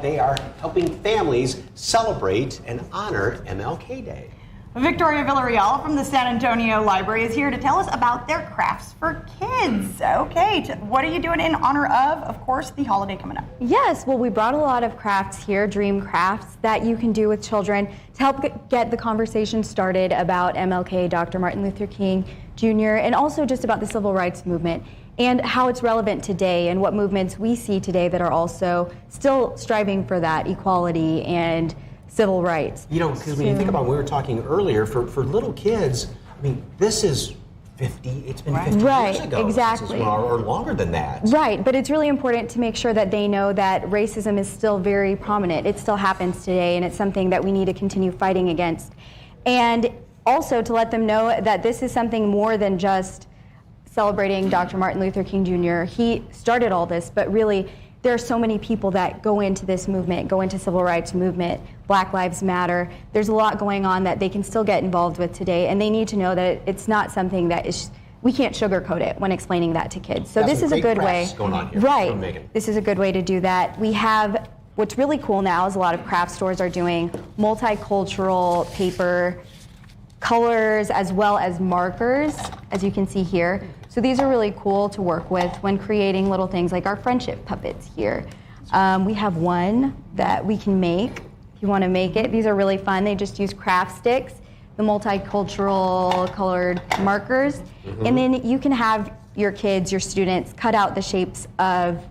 They are helping families celebrate and honor MLK Day. Victoria Villarreal from the San Antonio Library is here to tell us about their crafts for kids. Okay, what are you doing in honor of course, the holiday coming up? Yes, well, we brought a lot of crafts here, dream crafts, that you can do with children to help get the conversation started about MLK, Dr. Martin Luther King Jr., and also just about the civil rights movement and how it's relevant today and what movements we see today that are also still striving for that equality and civil rights. You know, because when you think about what we were talking earlier, for little kids, I mean, this is 50, it's been 50 years ago. Exactly. Or longer than that. Right, but it's really important to make sure that they know that racism is still very prominent. It still happens today, and it's something that we need to continue fighting against. And also to let them know that this is something more than just celebrating Dr. Martin Luther King Jr. He started all this, but really there are so many people that go into this movement, go into civil rights movement, Black Lives Matter. There's a lot going on that they can still get involved with today, and they need to know that it's not something that is, we can't sugarcoat it when explaining that to kids. So this is a good way. Going on here. Right. This is a good way to do that. We have, what's really cool now is a lot of craft stores are doing multicultural paper colors as well as markers, as you can see here. So these are really cool to work with when creating little things like our friendship puppets here. We have one that we can make if you want to make it. These are really fun. They just use craft sticks, the multicultural colored markers, and then you can have your kids, your students, cut out the shapes of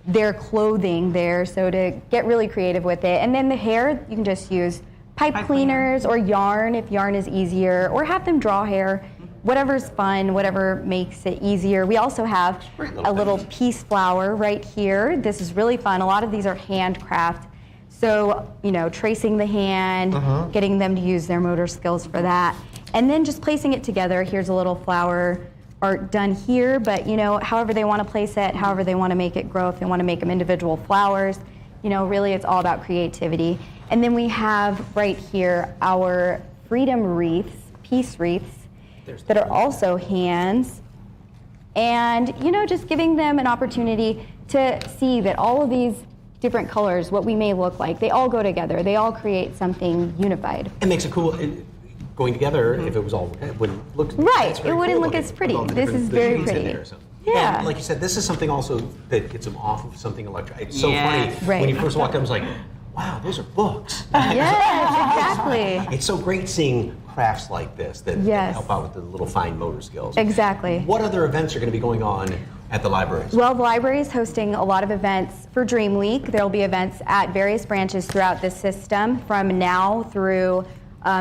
their clothing there, so to get really creative with it. And then the hair, you can just use pipe cleaners or yarn if yarn is easier, or have them draw hair. Whatever's fun, whatever makes it easier. We also have a little peace flower right here. This is really fun. A lot of these are handcraft. So, you know, tracing the hand, getting them to use their motor skills for that. And then just placing it together. Here's a little flower art done here, but, you know, however they want to place it, however they want to make it grow, if they want to make them individual flowers, you know, really it's all about creativity. And then we have right here our freedom wreaths, peace wreaths, that are also hands, and you know, just giving them an opportunity to see that all of these different colors, what we may look like, they all go together, they all create something unified. It makes it cool going together. If it was all, it wouldn't look right, it wouldn't look as pretty. This is very pretty. Yeah, and like you said, this is something also that gets them off of something electronic. It's so funny when you first walk up, it's like, wow, those are books. Yes, exactly. It's so great seeing crafts like this that help out with the little fine motor skills. Exactly. What other events are going to be going on at the libraries? Well, the library is hosting a lot of events for Dream Week. There will be events at various branches throughout the system from now through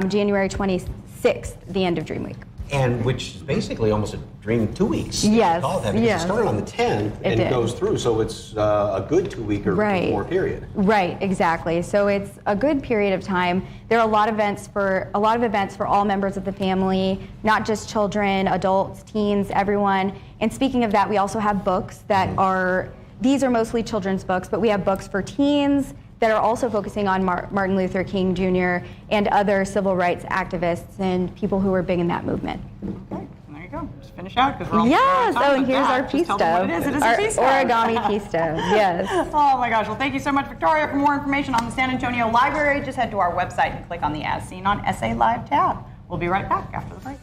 January 26th, the end of Dream Week. And which is basically almost a Dream 2 weeks. Yes. It started on the 10th and it goes through, so it's a good 2 week or more period. Right, exactly. So it's a good period of time. There are a lot of events for all members of the family, not just children, adults, teens, everyone. And speaking of that, we also have books that are, these are mostly children's books, but we have books for teens that are also focusing on Martin Luther King Jr. and other civil rights activists and people who were big in that movement. Okay, there you go. Just finish out because we're all and here's our pea stove. It is a pea stove. Origami pea stove, yes. Oh my gosh, well thank you so much, Victoria. For more information on the San Antonio Library, just head to our website and click on the As Seen on SA Live tab. We'll be right back after the break.